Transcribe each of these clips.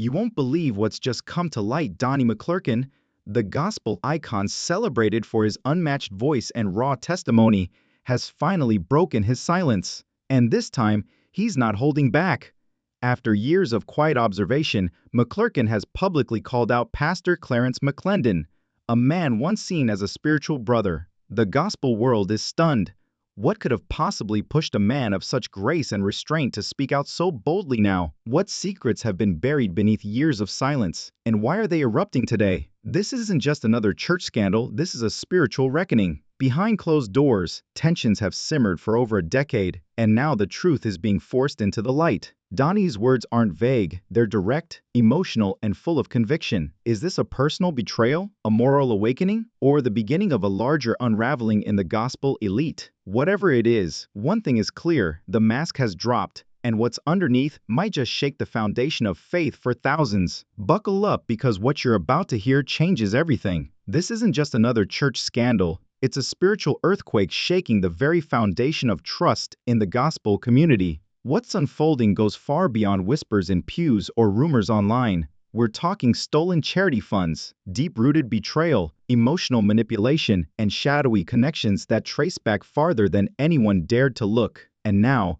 You won't believe what's just come to light. Donnie McClurkin, the gospel icon celebrated for his unmatched voice and raw testimony, has finally broken his silence. And this time, he's not holding back. After years of quiet observation, McClurkin has publicly called out Pastor Clarence McClendon, a man once seen as a spiritual brother. The gospel world is stunned. What could have possibly pushed a man of such grace and restraint to speak out so boldly now? What secrets have been buried beneath years of silence? And why are they erupting today? This isn't just another church scandal, this is a spiritual reckoning. Behind closed doors, tensions have simmered for over a decade, and now the truth is being forced into the light. Donnie's words aren't vague, they're direct, emotional, and full of conviction. Is this a personal betrayal, a moral awakening, or the beginning of a larger unraveling in the gospel elite? Whatever it is, one thing is clear, the mask has dropped, and what's underneath might just shake the foundation of faith for thousands. Buckle up, because what you're about to hear changes everything. This isn't just another church scandal. It's a spiritual earthquake shaking the very foundation of trust in the gospel community. What's unfolding goes far beyond whispers in pews or rumors online. We're talking stolen charity funds, deep-rooted betrayal, emotional manipulation, and shadowy connections that trace back farther than anyone dared to look. And now,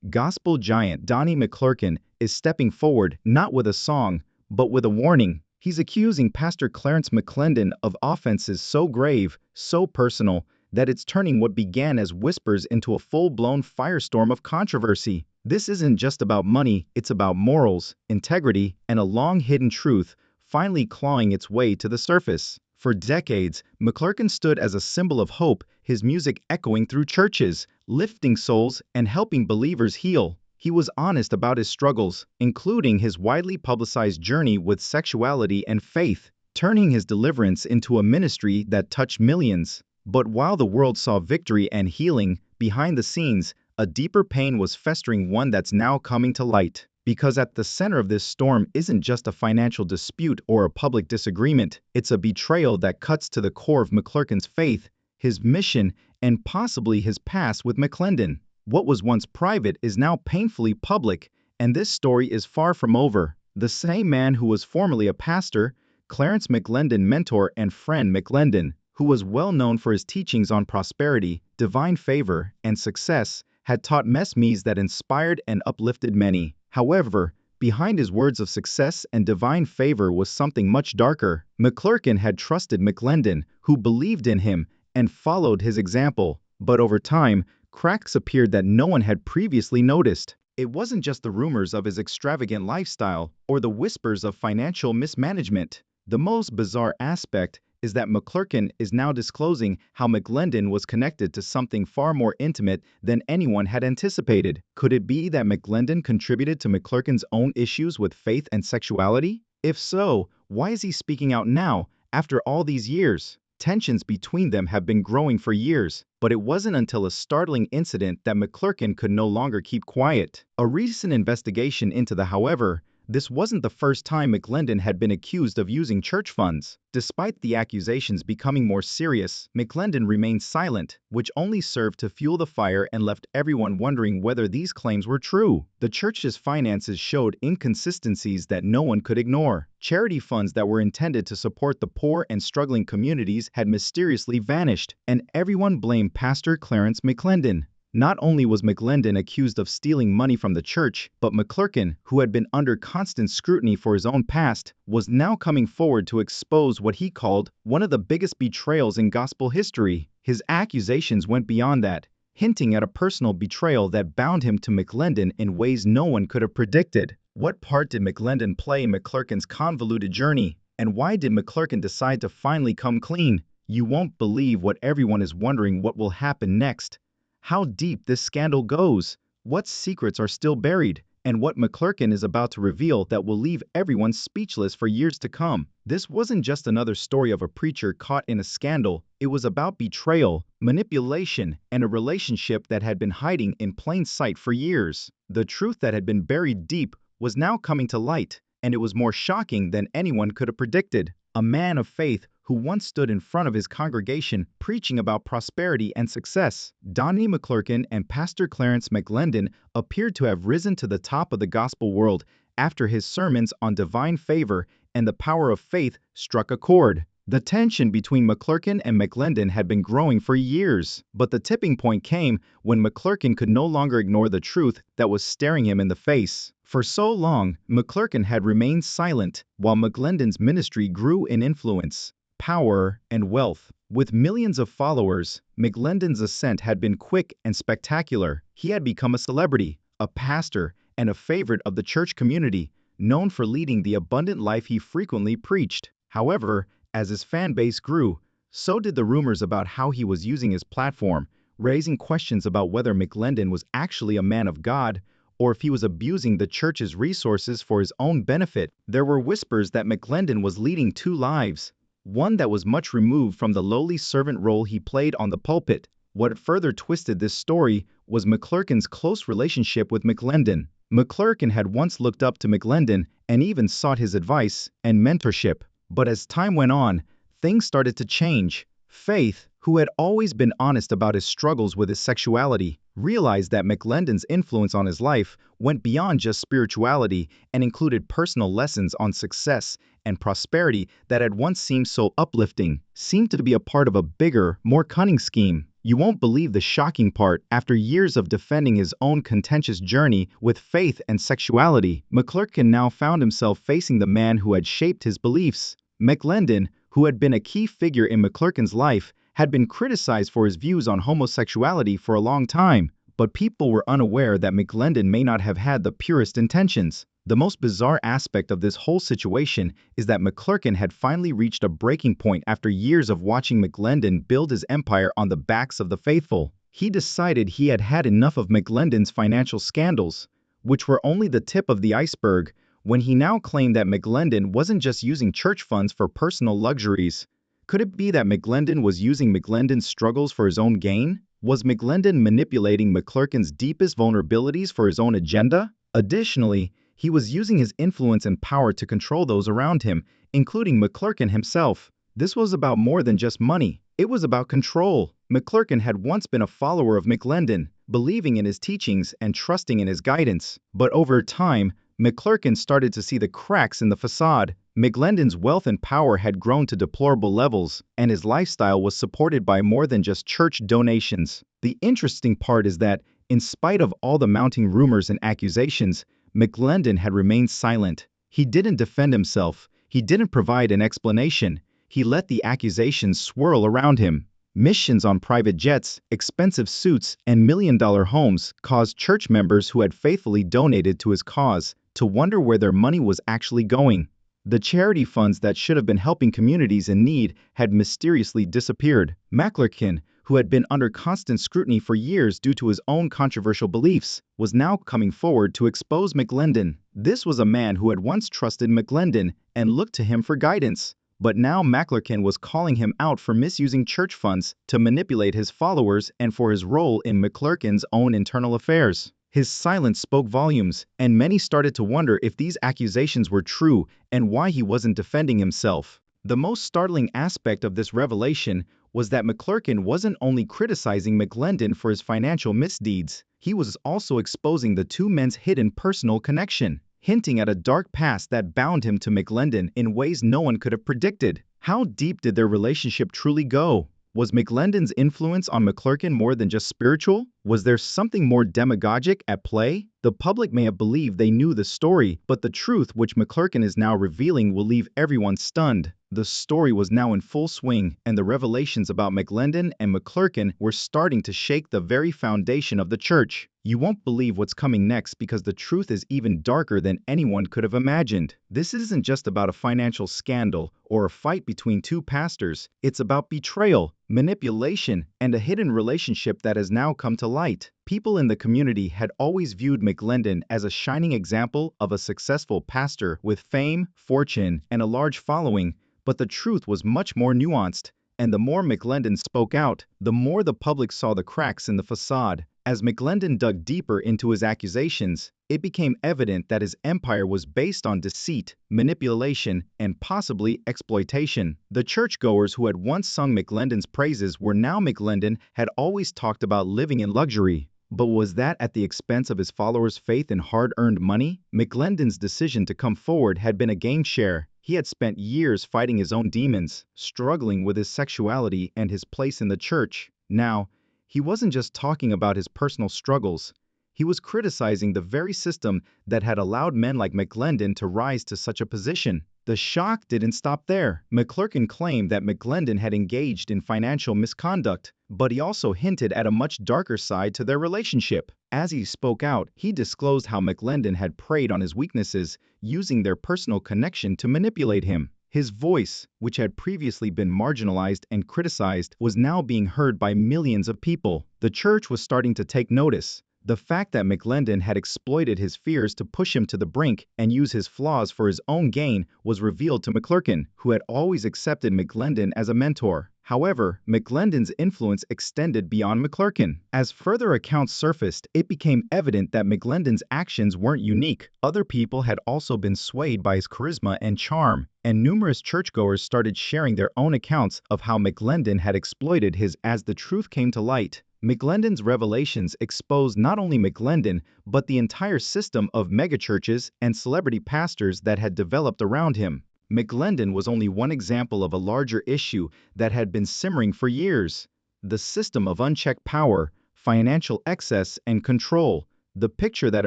gospel giant Donnie McClurkin is stepping forward, not with a song, but with a warning. He's accusing Pastor Clarence McClendon of offenses so grave, so personal, that it's turning what began as whispers into a full-blown firestorm of controversy. This isn't just about money, it's about morals, integrity, and a long-hidden truth finally clawing its way to the surface. For decades, McClurkin stood as a symbol of hope, his music echoing through churches, lifting souls, and helping believers heal. He was honest about his struggles, including his widely publicized journey with sexuality and faith, turning his deliverance into a ministry that touched millions. But while the world saw victory and healing, behind the scenes, a deeper pain was festering, one that's now coming to light. Because at the center of this storm isn't just a financial dispute or a public disagreement, it's a betrayal that cuts to the core of McClurkin's faith, his mission, and possibly his past with McClendon. What was once private is now painfully public, and this story is far from over. The same man who was formerly a pastor, Clarence McClendon, mentor and friend McClendon, who was well known for his teachings on prosperity, divine favor, and success, had taught messages that inspired and uplifted many. However, behind his words of success and divine favor was something much darker. McClurkin had trusted McClendon, who believed in him and followed his example. But over time, cracks appeared that no one had previously noticed. It wasn't just the rumors of his extravagant lifestyle or the whispers of financial mismanagement. The most bizarre aspect is that McClurkin is now disclosing how McClendon was connected to something far more intimate than anyone had anticipated. Could it be that McClendon contributed to McClurkin's own issues with faith and sexuality? If so, why is he speaking out now, after all these years? Tensions between them have been growing for years, but it wasn't until a startling incident that McClurkin could no longer keep quiet. A recent investigation into however, this wasn't the first time McClendon had been accused of using church funds. Despite the accusations becoming more serious, McClendon remained silent, which only served to fuel the fire and left everyone wondering whether these claims were true. The church's finances showed inconsistencies that no one could ignore. Charity funds that were intended to support the poor and struggling communities had mysteriously vanished, and everyone blamed Pastor Clarence McClendon. Not only was McClendon accused of stealing money from the church, but McClurkin, who had been under constant scrutiny for his own past, was now coming forward to expose what he called one of the biggest betrayals in gospel history. His accusations went beyond that, hinting at a personal betrayal that bound him to McClendon in ways no one could have predicted. What part did McClendon play in McClurkin's convoluted journey? And why did McClurkin decide to finally come clean? You won't believe what everyone is wondering: what will happen next? How deep this scandal goes, what secrets are still buried, and what McClurkin is about to reveal that will leave everyone speechless for years to come. This wasn't just another story of a preacher caught in a scandal. It was about betrayal, manipulation, and a relationship that had been hiding in plain sight for years. The truth that had been buried deep was now coming to light, and it was more shocking than anyone could have predicted. A man of faith who once stood in front of his congregation preaching about prosperity and success, Donnie McClurkin and Pastor Clarence McClendon appeared to have risen to the top of the gospel world after his sermons on divine favor and the power of faith struck a chord. The tension between McClurkin and McClendon had been growing for years, but the tipping point came when McClurkin could no longer ignore the truth that was staring him in the face. For so long, McClurkin had remained silent, while McClendon's ministry grew in influence, power, and wealth. With millions of followers, McClendon's ascent had been quick and spectacular. He had become a celebrity, a pastor, and a favorite of the church community, known for leading the abundant life he frequently preached. However, as his fan base grew, so did the rumors about how he was using his platform, raising questions about whether McClendon was actually a man of God or if he was abusing the church's resources for his own benefit. There were whispers that McClendon was leading two lives, one that was much removed from the lowly servant role he played on the pulpit. What further twisted this story was McClurkin's close relationship with McClendon. McClurkin had once looked up to McClendon and even sought his advice and mentorship. But as time went on, things started to change. Faith, who had always been honest about his struggles with his sexuality, realized that McClendon's influence on his life went beyond just spirituality and included personal lessons on success and prosperity that had once seemed so uplifting, seemed to be a part of a bigger, more cunning scheme. You won't believe the shocking part. After years of defending his own contentious journey with faith and sexuality, McClurkin now found himself facing the man who had shaped his beliefs. McClendon, who had been a key figure in McClurkin's life, had been criticized for his views on homosexuality for a long time, but people were unaware that McClendon may not have had the purest intentions. The most bizarre aspect of this whole situation is that McClurkin had finally reached a breaking point after years of watching McClendon build his empire on the backs of the faithful. He decided he had had enough of McClendon's financial scandals, which were only the tip of the iceberg, when he now claimed that McClendon wasn't just using church funds for personal luxuries. Could it be that McClendon was using McClendon's struggles for his own gain? Was McClendon manipulating McClurkin's deepest vulnerabilities for his own agenda? Additionally, he was using his influence and power to control those around him, including McClurkin himself. This was about more than just money. It was about control. McClurkin had once been a follower of McClendon, believing in his teachings and trusting in his guidance. But over time, McClurkin started to see the cracks in the facade. McClendon's wealth and power had grown to deplorable levels, and his lifestyle was supported by more than just church donations. The interesting part is that, in spite of all the mounting rumors and accusations, McClendon had remained silent. He didn't defend himself. He didn't provide an explanation. He let the accusations swirl around him. Missions on private jets, expensive suits, and million-dollar homes caused church members who had faithfully donated to his cause to wonder where their money was actually going. The charity funds that should have been helping communities in need had mysteriously disappeared. McClurkin, who had been under constant scrutiny for years due to his own controversial beliefs, was now coming forward to expose McClendon. This was a man who had once trusted McClendon and looked to him for guidance. But now McClurkin was calling him out for misusing church funds to manipulate his followers and for his role in McClurkin's own internal affairs. His silence spoke volumes, and many started to wonder if these accusations were true and why he wasn't defending himself. The most startling aspect of this revelation was that McClurkin wasn't only criticizing McClendon for his financial misdeeds, he was also exposing the two men's hidden personal connection, hinting at a dark past that bound him to McClendon in ways no one could have predicted. How deep did their relationship truly go? Was McClendon's influence on McClurkin more than just spiritual? Was there something more demagogic at play? The public may have believed they knew the story, but the truth which McClurkin is now revealing will leave everyone stunned. The story was now in full swing, and the revelations about McClendon and McClurkin were starting to shake the very foundation of the church. You won't believe what's coming next because the truth is even darker than anyone could have imagined. This isn't just about a financial scandal or a fight between two pastors. It's about betrayal, manipulation, and a hidden relationship that has now come to light. People in the community had always viewed McClendon as a shining example of a successful pastor with fame, fortune, and a large following, but the truth was much more nuanced. And the more McClendon spoke out, the more the public saw the cracks in the facade. As McClendon dug deeper into his accusations, it became evident that his empire was based on deceit, manipulation, and possibly exploitation. The churchgoers who had once sung McClendon's praises were now McClendon had always talked about living in luxury. But was that at the expense of his followers' faith in hard-earned money? McClendon's decision to come forward had been a game changer. He had spent years fighting his own demons, struggling with his sexuality and his place in the church. Now, he wasn't just talking about his personal struggles. He was criticizing the very system that had allowed men like McClendon to rise to such a position. The shock didn't stop there. McClurkin claimed that McClendon had engaged in financial misconduct, but he also hinted at a much darker side to their relationship. As he spoke out, he disclosed how McClendon had preyed on his weaknesses, using their personal connection to manipulate him. His voice, which had previously been marginalized and criticized, was now being heard by millions of people. The church was starting to take notice. The fact that McClendon had exploited his fears to push him to the brink and use his flaws for his own gain was revealed to McClurkin, who had always accepted McClendon as a mentor. However, McClendon's influence extended beyond McClurkin. As further accounts surfaced, it became evident that McClendon's actions weren't unique. Other people had also been swayed by his charisma and charm, and numerous churchgoers started sharing their own accounts of how McClendon had exploited his. As the truth came to light, McClendon's revelations exposed not only McClendon, but the entire system of megachurches and celebrity pastors that had developed around him. McClendon was only one example of a larger issue that had been simmering for years: the system of unchecked power, financial excess, and control. The picture that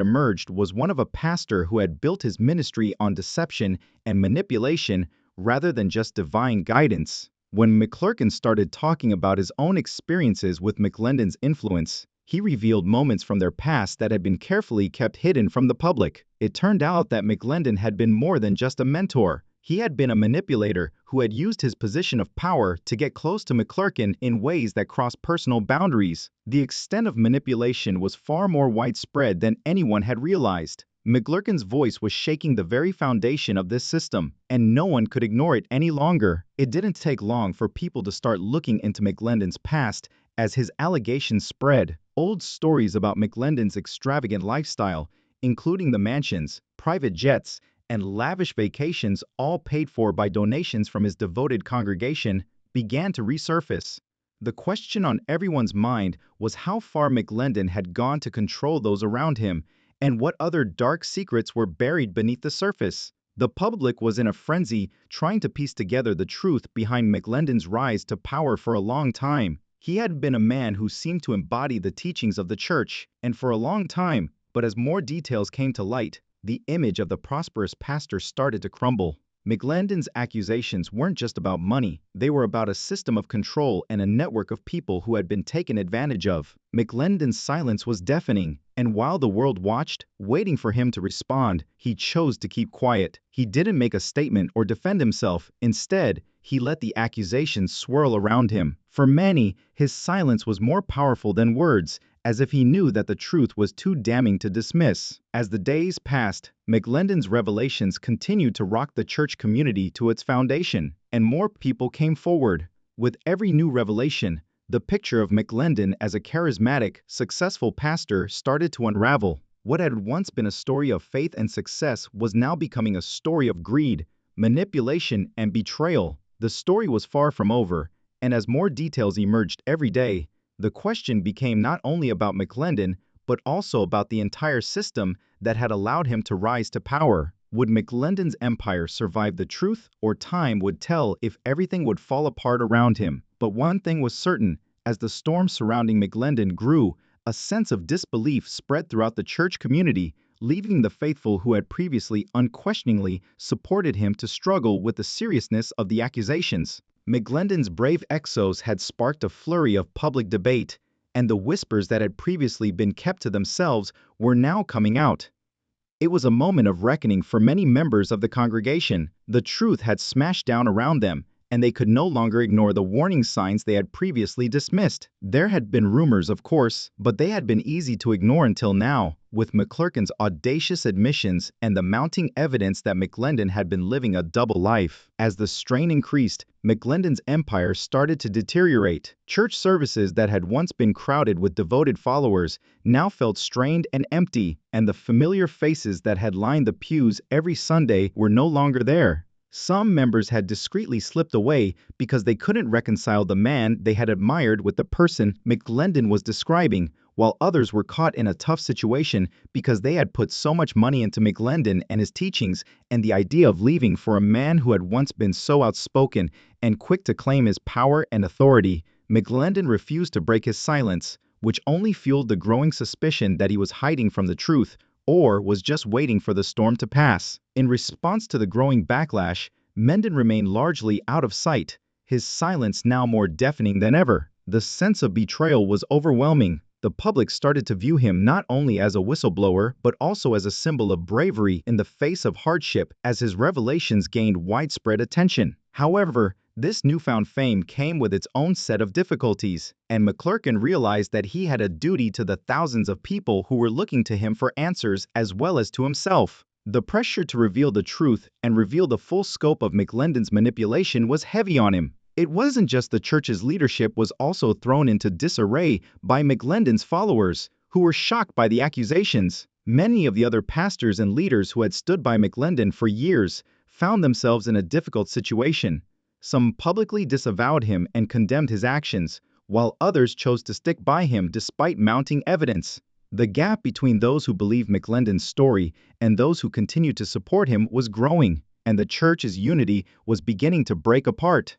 emerged was one of a pastor who had built his ministry on deception and manipulation rather than just divine guidance. When McClurkin started talking about his own experiences with McClendon's influence, he revealed moments from their past that had been carefully kept hidden from the public. It turned out that McClendon had been more than just a mentor. He had been a manipulator who had used his position of power to get close to McClurkin in ways that crossed personal boundaries. The extent of manipulation was far more widespread than anyone had realized. McClurkin's voice was shaking the very foundation of this system, and no one could ignore it any longer. It didn't take long for people to start looking into McClendon's past as his allegations spread. Old stories about McClendon's extravagant lifestyle, including the mansions, private jets, and lavish vacations, all paid for by donations from his devoted congregation, began to resurface. The question on everyone's mind was how far McClendon had gone to control those around him, and what other dark secrets were buried beneath the surface. The public was in a frenzy, trying to piece together the truth behind McClendon's rise to power for a long time. He had been a man who seemed to embody the teachings of the church, and for a long time, but as more details came to light, the image of the prosperous pastor started to crumble. McClendon's accusations weren't just about money, they were about a system of control and a network of people who had been taken advantage of. McClendon's silence was deafening, and while the world watched, waiting for him to respond, he chose to keep quiet. He didn't make a statement or defend himself. Instead, he let the accusations swirl around him. For many, his silence was more powerful than words, as if he knew that the truth was too damning to dismiss. As the days passed, McClendon's revelations continued to rock the church community to its foundation, and more people came forward. With every new revelation, the picture of McClendon as a charismatic, successful pastor started to unravel. What had once been a story of faith and success was now becoming a story of greed, manipulation, and betrayal. The story was far from over, and as more details emerged every day, the question became not only about McClendon, but also about the entire system that had allowed him to rise to power. Would McClendon's empire survive the truth, or time would tell if everything would fall apart around him? But one thing was certain: as the storm surrounding McClendon grew, a sense of disbelief spread throughout the church community, leaving the faithful who had previously unquestioningly supported him to struggle with the seriousness of the accusations. McClendon's brave exos had sparked a flurry of public debate, and the whispers that had previously been kept to themselves were now coming out. It was a moment of reckoning for many members of the congregation. The truth had smashed down around them, and they could no longer ignore the warning signs they had previously dismissed. There had been rumors, of course, but they had been easy to ignore until now. With McClurkin's audacious admissions and the mounting evidence that McClendon had been living a double life. As the strain increased, McClendon's empire started to deteriorate. Church services that had once been crowded with devoted followers now felt strained and empty, and the familiar faces that had lined the pews every Sunday were no longer there. Some members had discreetly slipped away because they couldn't reconcile the man they had admired with the person McClendon was describing, while others were caught in a tough situation because they had put so much money into McClendon and his teachings, and the idea of leaving for a man who had once been so outspoken and quick to claim his power and authority. McClendon refused to break his silence, which only fueled the growing suspicion that he was hiding from the truth or was just waiting for the storm to pass. In response to the growing backlash, Mendon remained largely out of sight, his silence now more deafening than ever. The sense of betrayal was overwhelming. The public started to view him not only as a whistleblower but also as a symbol of bravery in the face of hardship as his revelations gained widespread attention. However, this newfound fame came with its own set of difficulties, and McClurkin realized that he had a duty to the thousands of people who were looking to him for answers as well as to himself. The pressure to reveal the truth and reveal the full scope of McClendon's manipulation was heavy on him. It wasn't just the church's leadership was also thrown into disarray by McClendon's followers, who were shocked by the accusations. Many of the other pastors and leaders who had stood by McClendon for years found themselves in a difficult situation. Some publicly disavowed him and condemned his actions, while others chose to stick by him despite mounting evidence. The gap between those who believed McClendon's story and those who continued to support him was growing, and the church's unity was beginning to break apart.